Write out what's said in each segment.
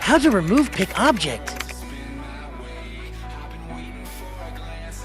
How to remove pick object.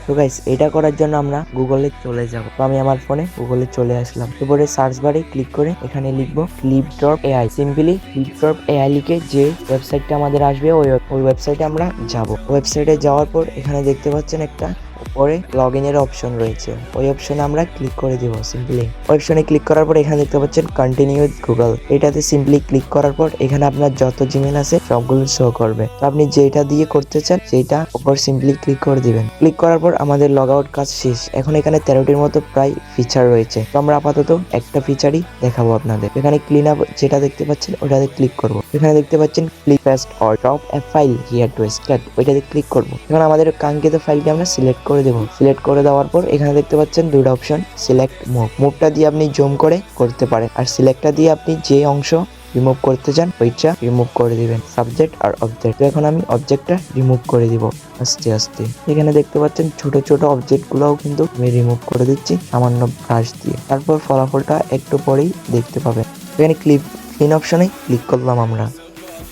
তো guys এটা করার জন্য আমরা গুগলে চলে যাব। তো আমি আমার ফোনে গুগলে চলে আসলাম। এরপরে সার্চ বারে ক্লিক করে এখানে লিখবো ক্লিপড্রপ এআই। সিম্পলি ক্লিপড্রপ এআই লিখে যে ওয়েবসাইটটা আমাদের আসবে ওই ওয়েবসাইটে আমরা যাব। ওয়েবসাইটে যাওয়ার পর এখানে দেখতে পাচ্ছেন একটা উপরে লগ ইন এর অপশন রয়েছে, ওই অপশনে আমরা ক্লিক করে দিব। সিম্পলি অপশনে ক্লিক করার পর এখানে দেখতে পাচ্ছেন কন্টিনিউ উইথ গুগল, এটাতে সিম্পলি ক্লিক করার পর এখানে আপনার যত জিমেল আছে সবগুলো শো করবে। তো আপনি যেটা দিয়ে করতে চান সেইটা উপর সিম্পলি ক্লিক করে দিবেন। ক্লিক করার পর আমাদের লগ আউট কাজ শেষ। এখন এখানে 13টির মতো প্রায় ফিচার রয়েছে, তো আমরা আপাতত একটা ফিচারই দেখাবো আপনাদের। এখানে ক্লিন আপ যেটা দেখতে পাচ্ছেন ওটাতে ক্লিক করব। এখানে দেখতে পাচ্ছেন click paste or drop a file here to start, ওইটাতে ক্লিক করব। এখন আমাদের কাঙ্ক্ষিত ফাইলটি আমরা সিলেক্ট করে দেব। সিলেক্ট করে দেওয়ার পর এখানে দেখতে পাচ্ছেন দুটো অপশন, সিলেক্ট মুভ। মুভটা দিয়ে আপনি জুম করে করতে পারেন, আর সিলেক্টটা দিয়ে আপনি যে অংশ রিমুভ করতে চান ওইটা রিমুভ করে দিবেন, সাবজেক্ট আর অবজেক্ট। তো এখন আমি অবজেক্টটা রিমুভ করে দিব আস্তে আস্তে। এখানে দেখতে পাচ্ছেন ছোট ছোট অবজেক্ট গুলোও কিন্তু আমি রিমুভ করে দিচ্ছি সামান্য ব্রাশ দিয়ে। তারপর ফলাফলটা একটু পরেই দেখতে পাবেন। এখানে ক্লিন অপশনে ক্লিক করলাম আমরা,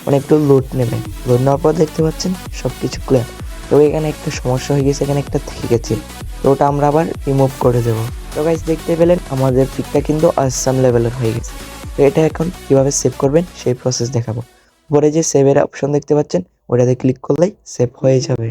মানে একটু লোড নেবে। লোড নেওয়ার পর দেখতে পাচ্ছেন সবকিছু ক্লিয়ার। তো এখানে একটা সমস্যা হয়ে গেছে, এখানে একটা থেকে গেছে, তো ওটা আমরা আবার রিমুভ করে দেবো। তো গাইস দেখতে পেলেন আমাদের পিকটা কিন্তু আসাম লেভেলের হয়ে গেছে। তো এটা এখন কিভাবে সেভ করবেন সেই প্রসেস দেখাবো। উপরে যে সেভের অপশন দেখতে পাচ্ছেন ওটাতে ক্লিক করলেই সেভ হয়ে যাবে।